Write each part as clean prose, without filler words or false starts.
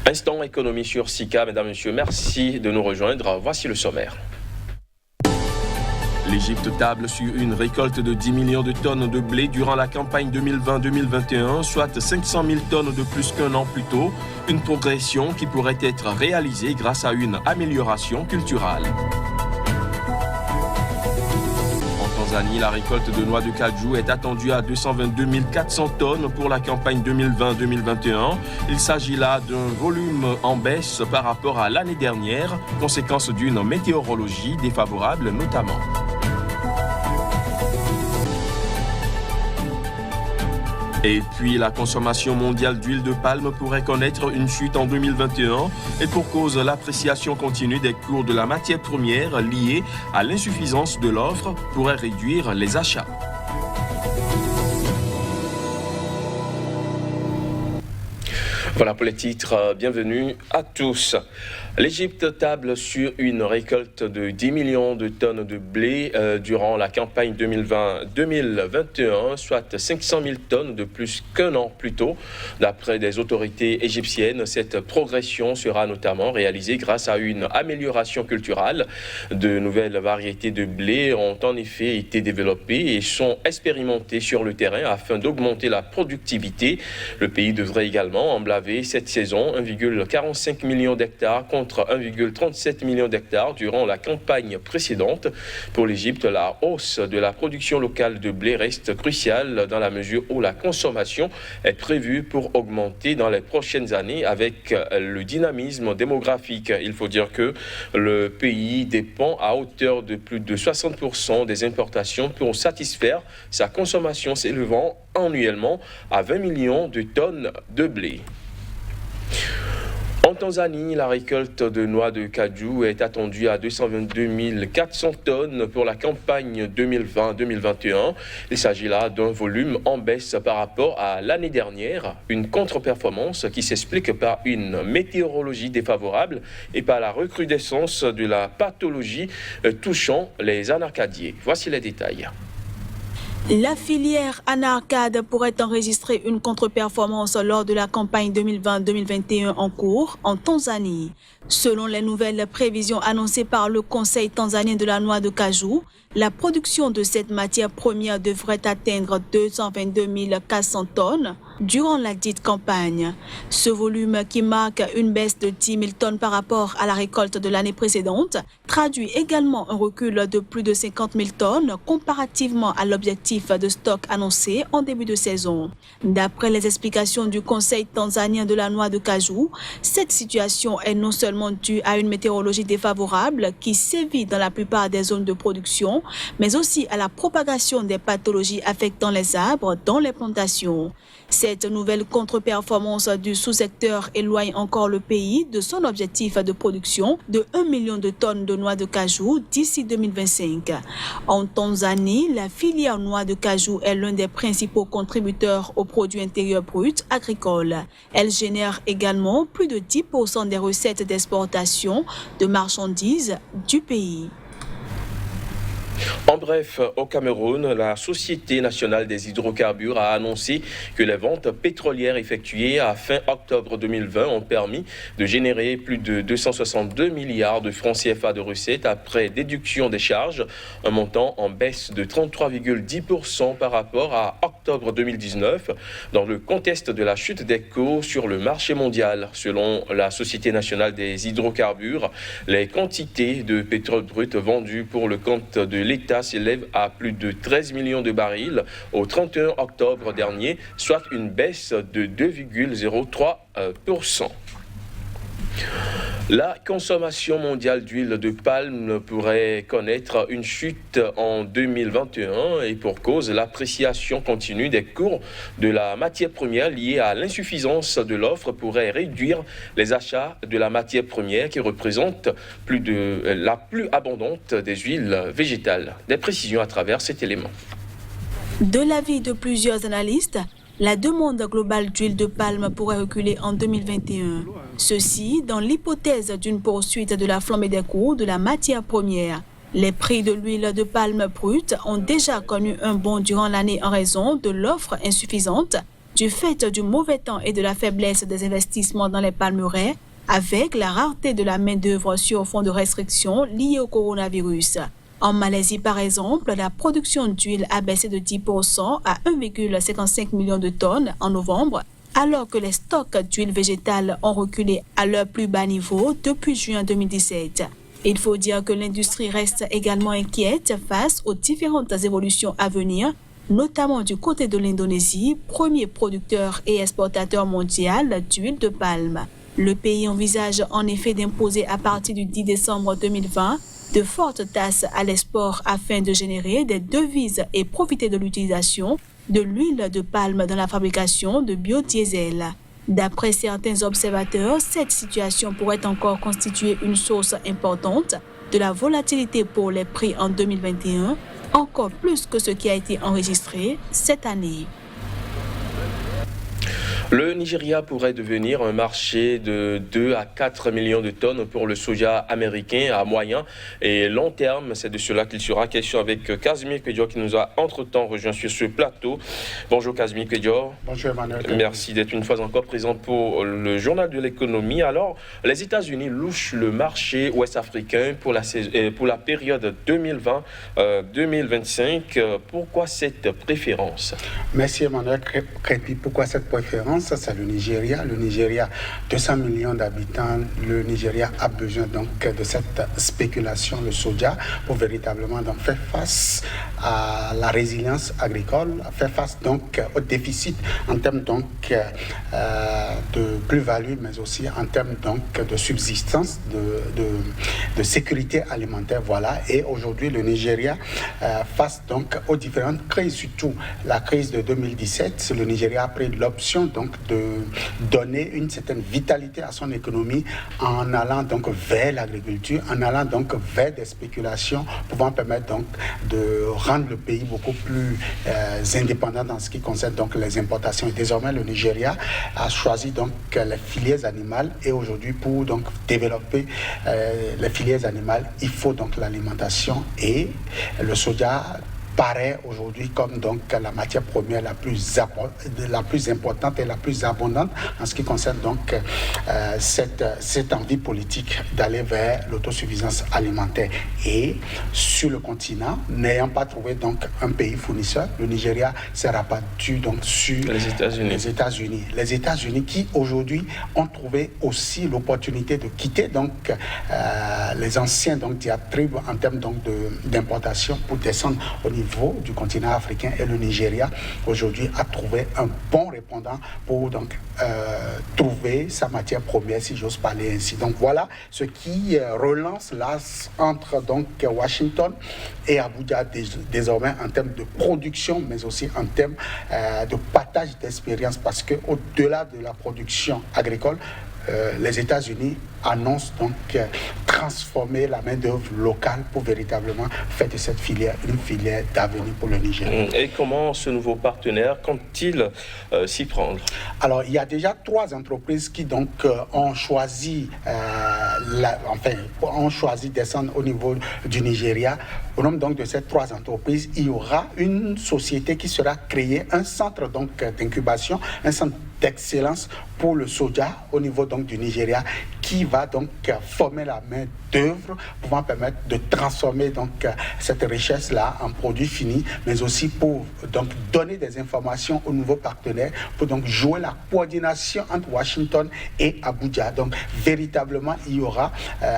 Instant économie sur SICA, mesdames et messieurs, merci de nous rejoindre. Voici le sommaire. L'Égypte table sur une récolte de 10 millions de tonnes de blé durant la campagne 2020-2021, soit 500 000 tonnes de plus qu'un an plus tôt, une progression qui pourrait être réalisée grâce à une amélioration culturelle. En Tanzanie, la récolte de noix de cajou est attendue à 222 400 tonnes pour la campagne 2020-2021. Il s'agit là d'un volume en baisse par rapport à l'année dernière, conséquence d'une météorologie défavorable notamment. Et puis, la consommation mondiale d'huile de palme pourrait connaître une chute en 2021 et pour cause l'appréciation continue des cours de la matière première liée à l'insuffisance de l'offre pourrait réduire les achats. Voilà pour les titres, bienvenue à tous. L'Égypte table sur une récolte de 10 millions de tonnes de blé durant la campagne 2020-2021, soit 500 000 tonnes de plus qu'un an plus tôt. D'après des autorités égyptiennes, cette progression sera notamment réalisée grâce à une amélioration culturelle. De nouvelles variétés de blé ont en effet été développées et sont expérimentées sur le terrain afin d'augmenter la productivité. Le pays devrait également emblaver cette saison 1,45 million d'hectares contre 1,37 million d'hectares durant la campagne précédente. Pour l'Égypte, la hausse de la production locale de blé reste cruciale dans la mesure où la consommation est prévue pour augmenter dans les prochaines années avec le dynamisme démographique. Il faut dire que le pays dépend à hauteur de plus de 60% des importations pour satisfaire sa consommation s'élevant annuellement à 20 millions de tonnes de blé. En Tanzanie, la récolte de noix de cajou est attendue à 222 400 tonnes pour la campagne 2020-2021. Il s'agit là d'un volume en baisse par rapport à l'année dernière, une contre-performance qui s'explique par une météorologie défavorable et par la recrudescence de la pathologie touchant les anacardiers. Voici les détails. La filière Anarcade pourrait enregistrer une contre-performance lors de la campagne 2020-2021 en cours en Tanzanie. Selon les nouvelles prévisions annoncées par le Conseil tanzanien de la noix de cajou, la production de cette matière première devrait atteindre 222 400 tonnes durant la dite campagne. Ce volume, qui marque une baisse de 10 000 tonnes par rapport à la récolte de l'année précédente, traduit également un recul de plus de 50 000 tonnes comparativement à l'objectif de stock annoncé en début de saison. D'après les explications du Conseil tanzanien de la noix de cajou, cette situation est non seulement due à une météorologie défavorable qui sévit dans la plupart des zones de production, mais aussi à la propagation des pathologies affectant les arbres dans les plantations. Cette nouvelle contre-performance du sous-secteur éloigne encore le pays de son objectif de production de 1 million de tonnes de noix de cajou d'ici 2025. En Tanzanie, la filière noix de cajou est l'un des principaux contributeurs au produit intérieur brut agricole. Elle génère également plus de 10% des recettes d'exportation de marchandises du pays. En bref, au Cameroun, la Société nationale des hydrocarbures a annoncé que les ventes pétrolières effectuées à fin octobre 2020 ont permis de générer plus de 262 milliards de francs CFA de recettes après déduction des charges, un montant en baisse de 33,10% par rapport à octobre 2019, dans le contexte de la chute des cours sur le marché mondial. Selon la Société nationale des hydrocarbures, les quantités de pétrole brut vendues pour le compte de l'État s'élève à plus de 13 millions de barils au 31 octobre dernier, soit une baisse de 2,03%. La consommation mondiale d'huile de palme pourrait connaître une chute en 2021 et pour cause, l'appréciation continue des cours de la matière première liée à l'insuffisance de l'offre pourrait réduire les achats de la matière première qui représente la plus abondante des huiles végétales. Des précisions à travers cet élément. De l'avis de plusieurs analystes, la demande globale d'huile de palme pourrait reculer en 2021. Ceci dans l'hypothèse d'une poursuite de la flambée des cours de la matière première. Les prix de l'huile de palme brute ont déjà connu un bond durant l'année en raison de l'offre insuffisante du fait du mauvais temps et de la faiblesse des investissements dans les palmeraies, avec la rareté de la main-d'œuvre sur fond de restrictions liées au coronavirus. En Malaisie, par exemple, la production d'huile a baissé de 10% à 1,55 million de tonnes en novembre, alors que les stocks d'huile végétale ont reculé à leur plus bas niveau depuis juin 2017. Il faut dire que l'industrie reste également inquiète face aux différentes évolutions à venir, notamment du côté de l'Indonésie, premier producteur et exportateur mondial d'huile de palme. Le pays envisage en effet d'imposer à partir du 10 décembre 2020 de fortes taxes à l'export afin de générer des devises et profiter de l'utilisation de l'huile de palme dans la fabrication de biodiesel. D'après certains observateurs, cette situation pourrait encore constituer une source importante de la volatilité pour les prix en 2021, encore plus que ce qui a été enregistré cette année. Le Nigeria pourrait devenir un marché de 2 à 4 millions de tonnes pour le soja américain à moyen et long terme. C'est de cela qu'il sera question avec Casimir Kédior qui nous a entre-temps rejoint sur ce plateau. Bonjour Casimir Kédior. Bonjour Emmanuel. Merci d'être une fois encore présent pour le journal de l'économie. Alors, les États-Unis louchent le marché ouest-africain pour la période 2020-2025. Pourquoi cette préférence? Merci Emmanuel Crépi. Pourquoi cette préférence? C'est le Nigeria. Le Nigeria, 200 millions d'habitants. Le Nigeria a besoin donc de cette spéculation, le soja, pour véritablement donc faire face à la résilience agricole, faire face donc au déficit en termes donc de plus-value, mais aussi en termes donc de subsistance, de sécurité alimentaire. Voilà. Et aujourd'hui, le Nigeria face donc aux différentes crises, surtout la crise de 2017. Le Nigeria a pris l'option donc de donner une certaine vitalité à son économie en allant donc vers l'agriculture, en allant donc vers des spéculations pouvant permettre donc de rendre le pays beaucoup plus indépendant dans ce qui concerne donc les importations. Et désormais, le Nigeria a choisi donc les filières animales et aujourd'hui pour donc développer les filières animales, il faut donc l'alimentation et le soja paraît aujourd'hui comme donc la matière première la plus importante et la plus abondante en ce qui concerne donc cette envie politique d'aller vers l'autosuffisance alimentaire. Et sur le continent, n'ayant pas trouvé donc un pays fournisseur, le Nigeria s'est rabattu donc sur les États-Unis. Les États-Unis qui aujourd'hui ont trouvé aussi l'opportunité de quitter donc les anciens donc diatribes en termes donc d'importation pour descendre au niveau du continent africain. Et le Nigeria aujourd'hui a trouvé un bon répondant pour donc trouver sa matière première, si j'ose parler ainsi. Donc voilà ce qui relance l'as entre donc Washington et Abuja désormais en termes de production, mais aussi en termes de partage d'expérience, parce que au-delà de la production agricole, les États-Unis annoncent donc transformer la main-d'œuvre locale pour véritablement faire de cette filière une filière d'avenir pour le Nigeria. Et comment ce nouveau partenaire compte-t-il s'y prendre? Alors, il y a déjà 3 entreprises qui donc ont choisi descendre au niveau du Nigeria. Au nom donc de ces 3 entreprises, il y aura une société qui sera créée, un centre donc d'incubation, un centre d'excellence pour le soja au niveau donc du Nigeria, qui va donc former la main d'œuvre pouvant permettre de transformer donc cette richesse-là en produit fini, mais aussi pour donc donner des informations aux nouveaux partenaires, pour donc jouer la coordination entre Washington et Abuja. Donc véritablement, il y aura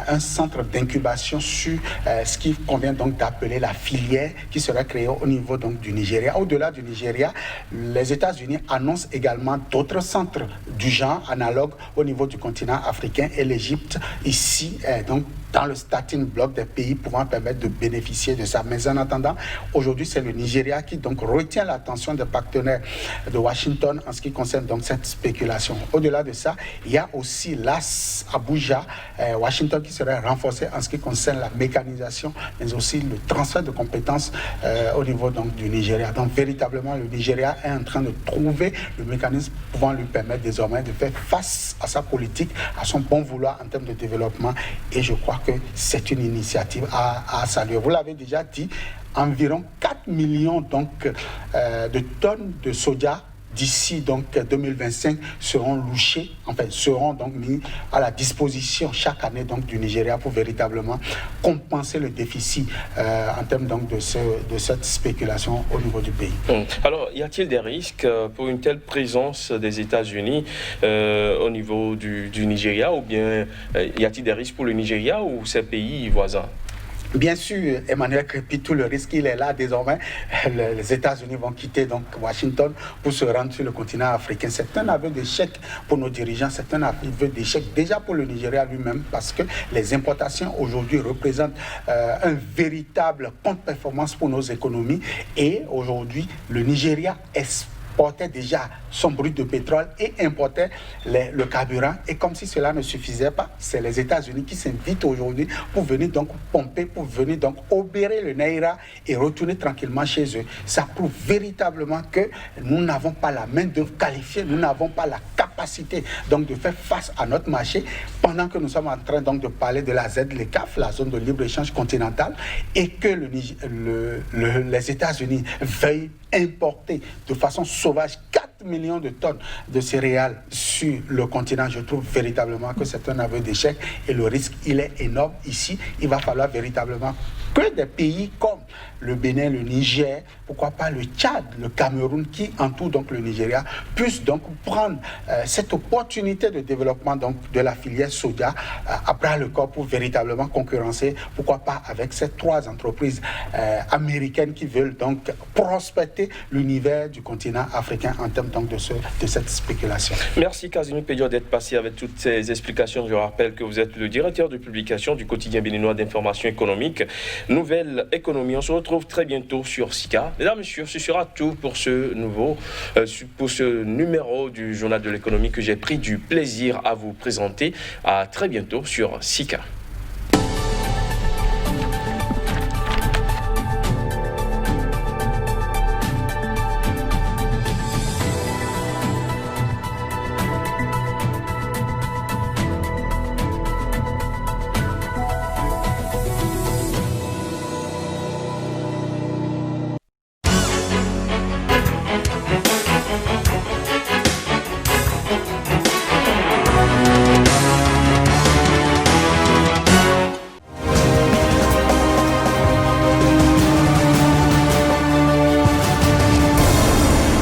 un centre d'incubation sur ce qui convient donc d'appeler la filière qui sera créée au niveau donc du Nigeria. Au-delà du Nigeria, les États-Unis annoncent également d'autres centres du genre analogue au niveau du continent africain, et l'Égypte ici donc dans le starting block des pays pouvant permettre de bénéficier de ça. Mais en attendant, aujourd'hui, c'est le Nigeria qui donc retient l'attention des partenaires de Washington en ce qui concerne donc cette spéculation. Au-delà de ça, il y a aussi l'AS Abuja, Washington qui serait renforcé en ce qui concerne la mécanisation, mais aussi le transfert de compétences au niveau donc du Nigeria. Donc véritablement, le Nigeria est en train de trouver le mécanisme pouvant lui permettre désormais de faire face à sa politique, à son bon vouloir en termes de développement, et je crois que c'est une initiative à saluer. Vous l'avez déjà dit, environ 4 millions donc, de tonnes de soja d'ici donc 2025 seront louchés, enfin seront donc mis à la disposition chaque année donc du Nigeria pour véritablement compenser le déficit en termes donc de cette spéculation au niveau du pays. Alors, y a-t-il des risques pour une telle présence des États-Unis au niveau du Nigeria, ou bien y a-t-il des risques pour le Nigeria ou ses pays voisins? Bien sûr, Emmanuel Crépy, tout le risque, il est là désormais. Les États-Unis vont quitter donc Washington pour se rendre sur le continent africain. C'est un aveu d'échec pour nos dirigeants, c'est un aveu d'échec déjà pour le Nigeria lui-même, parce que les importations aujourd'hui représentent un véritable contre-performance pour nos économies. Et aujourd'hui, le Nigeria exportait déjà son brut de pétrole et importait le carburant. Et comme si cela ne suffisait pas, c'est les États-Unis qui s'invitent aujourd'hui pour venir donc pomper, pour venir donc obérer le Naira et retourner tranquillement chez eux. Ça prouve véritablement que nous n'avons pas la main-d'œuvre qualifiée, nous n'avons pas la capacité donc de faire face à notre marché, pendant que nous sommes en train donc de parler de la ZLECAf, la zone de libre-échange continentale, et que les États-Unis veuillent importer de façon sauvage 4 millions de tonnes de céréales sur le continent. Je trouve véritablement que c'est un aveu d'échec et le risque, il est énorme ici. Il va falloir véritablement que des pays comme le Bénin, le Niger, pourquoi pas le Tchad, le Cameroun, qui entourent donc le Nigeria, puissent donc prendre cette opportunité de développement donc de la filière soja à bras le corps pour véritablement concurrencer, pourquoi pas avec ces 3 entreprises américaines qui veulent donc prospecter l'univers du continent africain en termes donc de cette spéculation. Merci Casimir Pédior d'être passé avec toutes ces explications. Je rappelle que vous êtes le directeur de publication du quotidien béninois d'information économique Nouvelle Économie. On se retrouve très bientôt sur SICA. Mesdames, messieurs, ce sera tout pour ce numéro du Journal de l'économie que j'ai pris du plaisir à vous présenter. À très bientôt sur SICA.